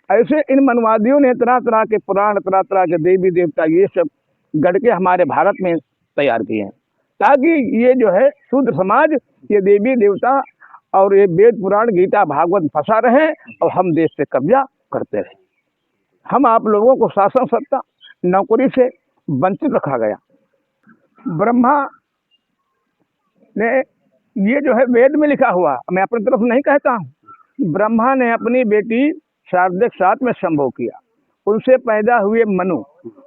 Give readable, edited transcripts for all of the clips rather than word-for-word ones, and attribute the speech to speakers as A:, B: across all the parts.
A: ऐसे इन मनवादियों ने तरह तरह के पुराण, तरह तरह के देवी देवता ये सब गढ़ के हमारे भारत में तैयार किए हैं, ताकि ये जो है शूद्र समाज ये देवी देवता और ये वेद पुराण गीता भागवत फंसा रहे और हम देश से कब्जा करते रहे। हम आप लोगों को शासन सत्ता नौकरी से वंचित रखा गया। ब्रह्मा ने ये जो है वेद में लिखा हुआ, मैं अपनी तरफ नहीं कहता हूँ, ब्रह्मा ने अपनी बेटी शारदे के साथ में संभोग किया, उनसे पैदा हुए मनु,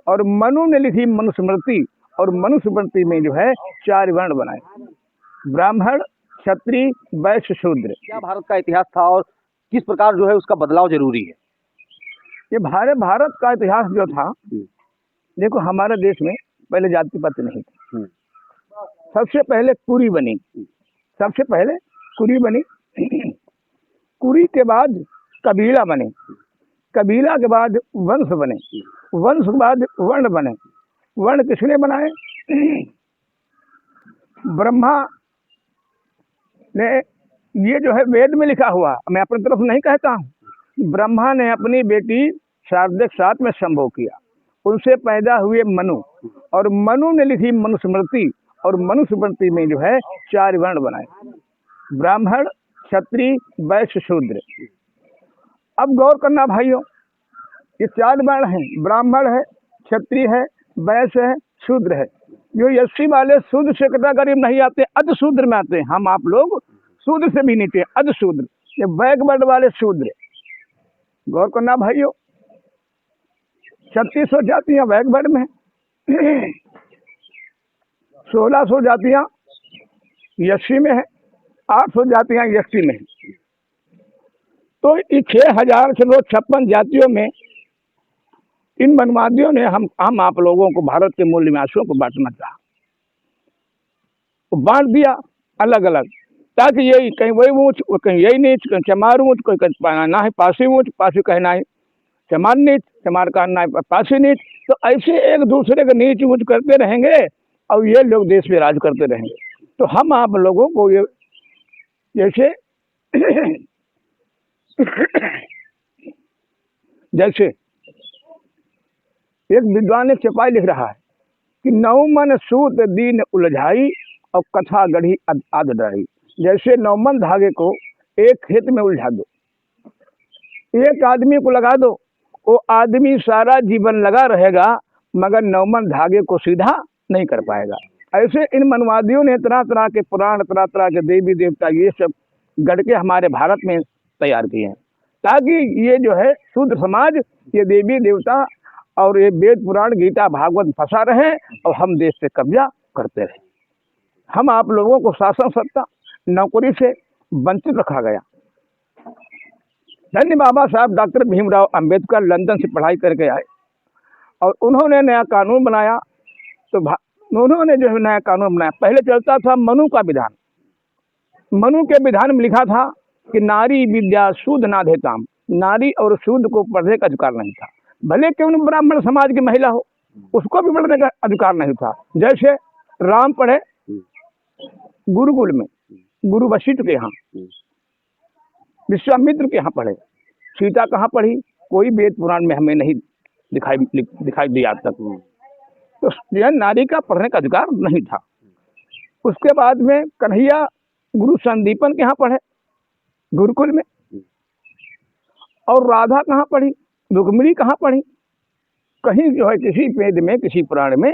A: और मनु ने लिखी मनुस्मृति, और मनुस्मृति में जो है 4 वर्ण बनाए, ब्राह्मण, क्षत्रिय, वैश्य, शूद्र।
B: क्या भारत का इतिहास था और किस प्रकार जो है उसका बदलाव जरूरी है?
A: ये भारत का इतिहास जो था, देखो हमारे देश में पहले जाति पाति नहीं थी। सबसे पहले कुरी बनी, सबसे पहले कुरी बनी, कुरी के बाद कबीला बने, कबीला के बाद वंश बने, वंश के बाद वर्ण बने। वर्ण किसने बनाए? ब्रह्मा ने ये जो है वेद में लिखा हुआ, मैं अपनी तरफ नहीं कहता हूँ, ब्रह्मा ने अपनी बेटी शारदे के साथ में संभोग किया, उनसे पैदा हुए मनु, और मनु ने लिखी मनुस्मृति, और मनुस्मृति में जो है 4 वर्ण बनाए, ब्राह्मण, क्षत्रिय, वैश्य, शूद्र। अब गौर करना भाइयों, ये 4 वर्ण हैं, ब्राह्मण है, क्षत्रिय है, वैश्य है, शूद्र है। जो यस्सी वाले शूद्र से कैटेगरी नहीं आते, अध शूद्र में आते हैं। हम आप लोग शूद्र से भी नीचे, अध शूद्र, ये बैकवर्ड वाले शूद्र। गौर करना भाइयों, 3600 जातियां बैकवर्ड में, 1600 जातियां यस्सी में है, 800 जातियां यस्सी में है। तो इस 6056 जातियों में इन मनवादियों ने हम आप लोगों को, भारत के मूल निवासियों को बांटना चाहा, बांट दिया अलग अलग, ताकि यही कहीं वही ऊंच, कहीं यही नीच, कहीं चमार ऊंच, कोई कहना है पासी ऊंच, पासी कहना है चमार नीच, चमार कहना है पासी नीच। तो ऐसे एक दूसरे को नीच ऊंच करते रहेंगे और ये लोग देश में राज करते रहेंगे। तो हम आप लोगों को ये जैसे जैसे एक विद्वान एक चपाई लिख रहा है कि नौमन सूत दीन उलझाई और कथा गढ़ी आद डराई। जैसे 9 मन धागे को एक खेत में उलझा दो, एक आदमी को लगा दो, वो आदमी सारा जीवन लगा रहेगा, मगर 9 मन धागे को सीधा नहीं कर पाएगा। ऐसे इन मनवादियों ने तरह तरह के पुराण, तरह तरह के देवी देवता ये सब गढ़ के हमारे भारत में तैयार किए हैं, ताकि ये जो है शूद्र समाज ये देवी देवता और ये वेद पुराण गीता भागवत फंसा रहे और हम देश से कब्जा करते रहे। हम आप लोगों को शासन सत्ता नौकरी से वंचित रखा गया। धन्य बाबा साहब डॉक्टर भीमराव अंबेडकर लंदन से पढ़ाई करके आए और उन्होंने नया कानून बनाया। तो उन्होंने जो है नया कानून बनाया, पहले चलता था मनु का विधान। मनु के विधान में लिखा था कि नारी विद्या शूद्र ना देताम, नारी और शूद्र को पढ़ने का अधिकार नहीं था, भले क्यों ब्राह्मण समाज की महिला हो, उसको भी पढ़ने का अधिकार नहीं था। जैसे राम पढ़े गुरुकुल में, गुरु वशिष्ठ के यहाँ, विश्वामित्र के यहाँ पढ़े, सीता कहाँ पढ़ी, कोई वेद पुराण में हमें नहीं दिखाई दिया आज तक। तो यह नारी का पढ़ने का अधिकार नहीं था। उसके बाद में कन्हैया गुरु संदीपन के यहाँ पढ़े गुरुकुल में, और राधा कहाँ पढ़ी, रुक्मिणी कहाँ पढ़ी, कहीं जो है किसी वेद में किसी पुराण में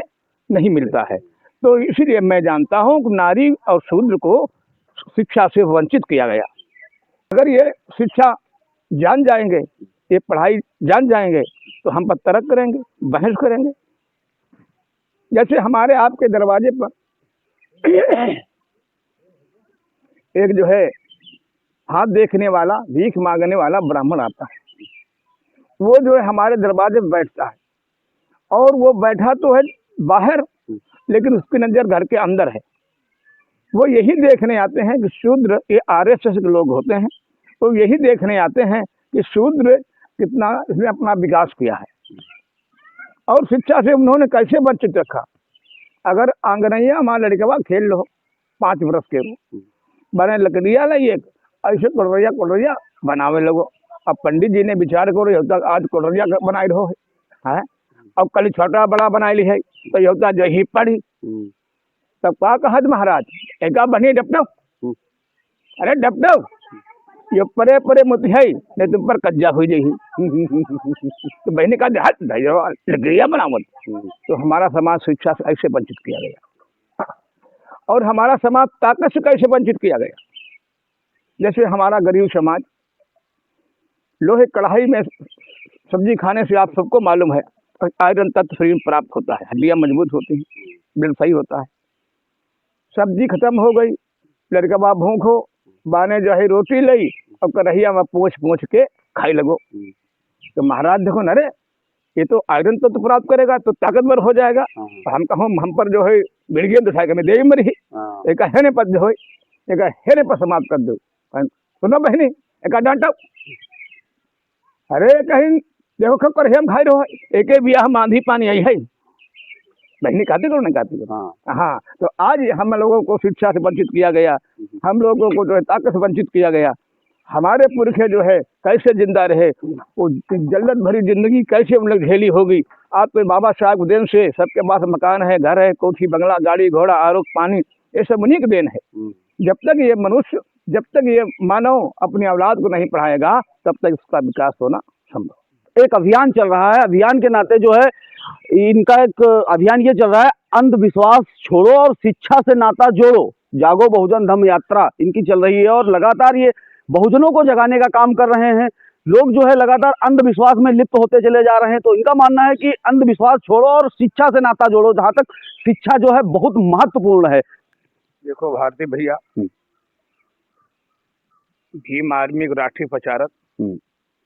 A: नहीं मिलता है। तो इसलिए मैं जानता हूँ कि नारी और शूद्र को शिक्षा से वंचित किया गया। अगर ये शिक्षा जान जाएंगे, ये पढ़ाई जान जाएंगे, तो हम पर तर्क करेंगे, बहस करेंगे। जैसे हमारे आपके दरवाजे पर एक जो है हाथ देखने वाला, भीख मांगने वाला ब्राह्मण आता है, वो जो है हमारे दरवाजे पर बैठता है, और वो बैठा तो है बाहर, लेकिन उसकी नज़र घर के अंदर है। वो यही देखने आते हैं कि शूद्र, ये आरएसएस के लोग होते हैं, तो यही देखने आते हैं कि शूद्र कितना इसने अपना विकास किया है और शिक्षा से उन्होंने कैसे वंचित रखा। अगर आंगनैया माँ लड़कवा खेल लो 5 वर्ष के बने लकड़िया लाइए, ऐसे कोड़िया बनावे लगो, अब पंडित जी ने विचार करो ये तक आज कोटरिया बनाई रहो है, अब कल छोटा बड़ा बनाई ली है तो ये होता जही पड़ी तब का कहत महाराज एका बनी डपटो, अरे डपटो ये परे परे मुतिहाई नहीं तुम पर कब्जा हो जाही तो बहने का हाथ लकड़िया बनावत। तो हमारा समाज शिक्षा से ऐसे वंचित किया गया और हमारा समाज ताकत से कैसे वंचित किया गया। जैसे हमारा गरीब समाज लोहे कढ़ाई में सब्जी खाने से आप सबको मालूम है आयरन तत्व शरीर में प्राप्त होता है, हड्डियां मजबूत होती हैं, ब्लड सही होता है। सब्जी खत्म हो गई, लड़का बाप भूखो बाने जो है रोटी लई और कढ़ैया में पोंछ के खाई लगो। तो महाराज देखो न रे ये तो आयरन तत्व प्राप्त करेगा तो ताकतवर हो जाएगा। हम कहूँ हम पर जो है बिड़गियन दिखाएगा मैं देवी मरी एक हेने पद जो है एक हेने पर समाप्त कर दो। सुनो बहनी एक डांटो, अरे कहीं देखो कब कर हम खाई रहो एक बियाह मांधी पानी आई है बहनी खाती करो नहीं खाती करो। हाँ तो आज हम लोगों को शिक्षा से वंचित किया गया, हम लोगों को जो है ताकत से वंचित किया गया। हमारे पुरखे जो है कैसे जिंदा रहे, वो जल्लत भरी जिंदगी कैसे उन लोग झेली होगी। आपके बाबा साहब देन से सबके पास मकान है, घर है, कोठी बंगला, गाड़ी घोड़ा, आरोग्य, पानी, ये सब उन्हीं के देन है। जब तक ये मनुष्य, जब तक ये मानव अपनी औलाद को नहीं पढ़ाएगा तब तक इसका विकास होना संभव।
B: एक अभियान चल रहा है, अभियान के नाते जो है इनका एक अभियान ये चल रहा है, अंधविश्वास छोड़ो और शिक्षा से नाता जोड़ो, जागो बहुजन धम्म यात्रा इनकी चल रही है और लगातार ये बहुजनों को जगाने का काम कर रहे हैं। लोग जो है लगातार अंधविश्वास में लिप्त होते चले जा रहे हैं। तो इनका मानना है कि अंधविश्वास छोड़ो और शिक्षा से नाता जोड़ो, जहाँ तक शिक्षा जो है बहुत महत्वपूर्ण है।
A: देखो भारती भैया, भीम आर्मी को राष्ट्रीय प्रचारक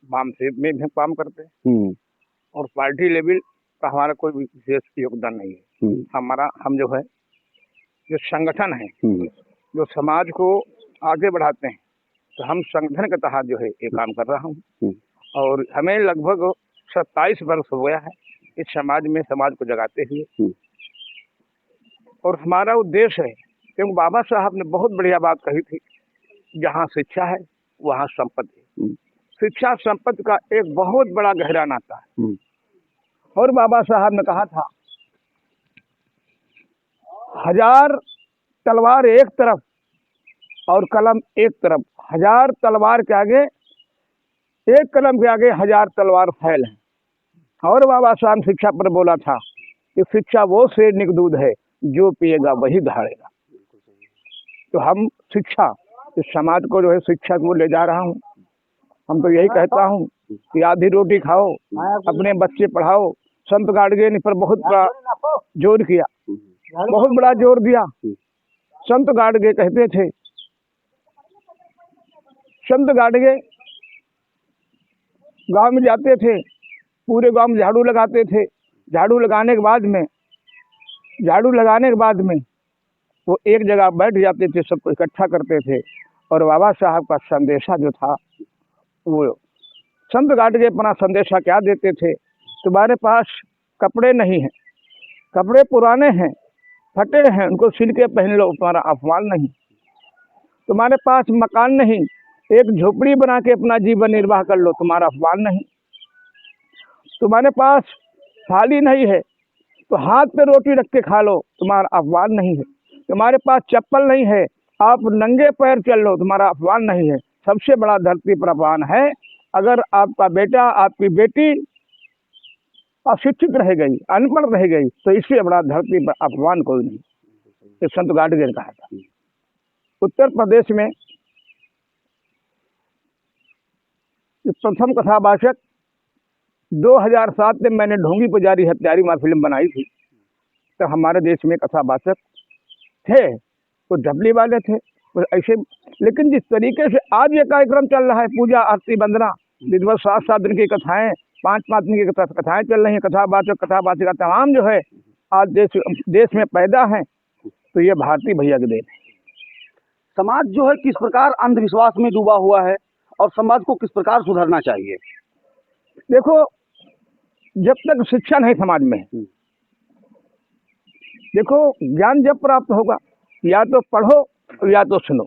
A: वामसेब में भी काम करते हैं और पार्टी लेवल का हमारा कोई विशेष योगदान नहीं है। हमारा हम जो है जो संगठन है जो समाज को आगे बढ़ाते हैं, तो हम संगठन के तहत जो है ये काम कर रहा हूँ और हमें लगभग 27 वर्ष हो गया है इस समाज में, समाज को जगाते हुए। और हमारा उद्देश्य है, क्योंकि बाबा साहब ने बहुत बढ़िया बात कही थी, जहाँ शिक्षा है वहाँ संपत्ति है। शिक्षा संपत्ति का एक बहुत बड़ा गहरा नाता है। और बाबा साहब ने कहा था 1000 तलवार एक तरफ और कलम एक तरफ, 1000 तलवार के आगे, एक कलम के आगे 1000 तलवार फैल है। और बाबा साहब शिक्षा पर बोला था कि शिक्षा वो शेरनी का दूध है जो पिएगा वही दहाड़ेगा। तो हम शिक्षा इस समाज को जो है शिक्षा को ले जा रहा हूँ। हम तो यही कहता हूँ कि आधी रोटी खाओ, अपने बच्चे पढ़ाओ। संत गाडगे ने पर बहुत बड़ा जोर किया, बहुत बड़ा जोर दिया। संत गाडगे कहते थे, संत गाडगे गांव में जाते थे, पूरे गांव में झाड़ू लगाते थे। झाड़ू लगाने के बाद में वो एक जगह बैठ जाते थे, सबको इकट्ठा करते थे और बाबा साहब का संदेशा जो था वो संत गाडगे अपना संदेशा क्या देते थे, तुम्हारे पास कपड़े नहीं हैं, कपड़े पुराने हैं, फटे हैं, उनको सिल के पहन लो, तुम्हारा अपमान नहीं। तुम्हारे पास मकान नहीं, एक झोपड़ी बना के अपना जीवन निर्वाह कर लो, तुम्हारा अपमान नहीं। तुम्हारे पास थाली नहीं है तो हाथ पे रोटी रख के खा लो, तुम्हारा अपमान नहीं है। तुम्हारे पास चप्पल नहीं है, आप नंगे पैर चल लो, तुम्हारा अपमान नहीं है। सबसे बड़ा धरती पर अपमान है अगर आपका बेटा, आपकी बेटी अशिक्षित रह गई, अनपढ़ रह गई, तो इससे बड़ा धरती पर अपमान कोई नहीं। ये संत गाडगे ने कहा था। उत्तर प्रदेश में प्रथम कथावाचक 2007 में मैंने ढोंगी पुजारी हत्यारी मां फिल्म बनाई थी, तो हमारे देश में कथावाचक थे वो डबली वाले थे वो ऐसे। लेकिन जिस तरीके से आज ये कार्यक्रम चल रहा है, पूजा आरती वंदना विधिवत 7-7 दिन की कथाएं, 5-5 दिन की कथाएं चल रही हैं, कथावाचक कथावाचिका तमाम जो है आज देश में पैदा हैं, तो ये भारती भैया के देन है।
B: समाज जो है किस प्रकार अंधविश्वास में डूबा हुआ है और समाज को किस प्रकार सुधरना चाहिए?
A: देखो, जब तक शिक्षा नहीं समाज में, देखो ज्ञान जब प्राप्त होगा या तो पढ़ो या तो सुनो।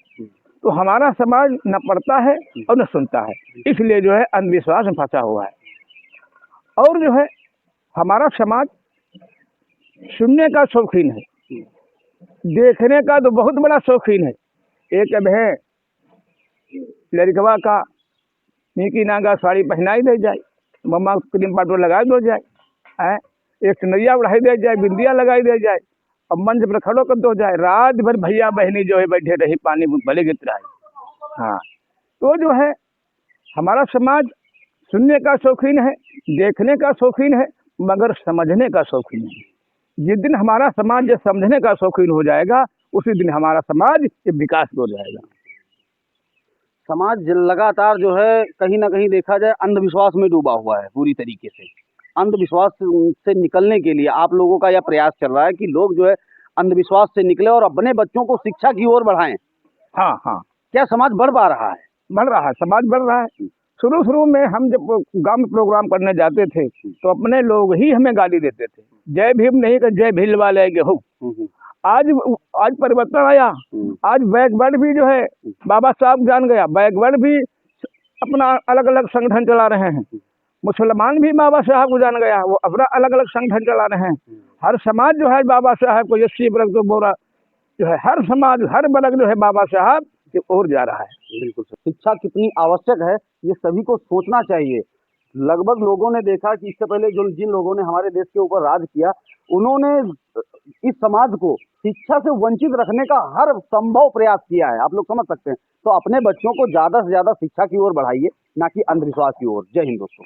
A: तो हमारा समाज न पढ़ता है और न सुनता है, इसलिए जो है अंधविश्वास में फंसा हुआ है। और जो है हमारा समाज सुनने का शौकीन है, देखने का तो बहुत बड़ा शौकीन है। एक अब है लड़कवा का नीकी नागा साड़ी पहनाई दे जाए, मम्मा क्रीम पाउडर लगाई दो जाए, है एक चुनरिया बढ़ाई दे जाए, बिंदिया लगाई दे जाए, अब मंच पर खड़ो कर दो जाए, रात भर भैया बहनी जो है बैठे रही पानी भले गिर रहा है। हाँ, तो जो है हमारा समाज सुनने का शौकीन है, देखने का शौकीन है, मगर समझने का शौकीन नहीं। जिस दिन हमारा समाज जो समझने का शौकीन हो जाएगा, उसी दिन हमारा समाज ये विकास हो जाएगा।
B: समाज लगातार जो है कहीं ना कहीं देखा जाए अंधविश्वास में डूबा हुआ है पूरी तरीके से। अंधविश्वास से निकलने के लिए आप लोगों का यह प्रयास चल रहा है कि लोग जो है अंधविश्वास से निकले और अपने बच्चों को शिक्षा की ओर बढ़ाएं।
A: हाँ हाँ,
B: क्या समाज बढ़ पा रहा है?
A: बढ़ रहा है, समाज बढ़ रहा है। शुरू में हम जब गांव में प्रोग्राम करने जाते थे तो अपने लोग ही हमें गाली देते थे, जय भीम नहीं कर जय भील वाले गेहूँ। आज परिवर्तन आया, आज बैकवर्ड भी जो है बाबा साहब जान गया, बैकवर्ड भी अपना अलग अलग संगठन चला रहे हैं, मुसलमान भी बाबा साहब को जान गया, वो अपना अलग अलग संगठन चला रहे हैं। हर समाज जो है बाबा साहब को यस्सी वर्ग तो बोरा जो है, हर समाज हर वर्ग जो है बाबा साहब की ओर जा रहा है।
B: बिल्कुल सर, शिक्षा कितनी आवश्यक है ये सभी को सोचना चाहिए। लगभग लोगों ने देखा कि इससे पहले जो जिन लोगों ने हमारे देश के ऊपर राज किया, उन्होंने इस समाज को शिक्षा से वंचित रखने का हर संभव प्रयास किया है, आप लोग समझ सकते हैं। तो अपने बच्चों को ज्यादा से ज्यादा शिक्षा की ओर बढ़ाइए, ना कि अंधविश्वास की ओर। जय हिंद दोस्तों।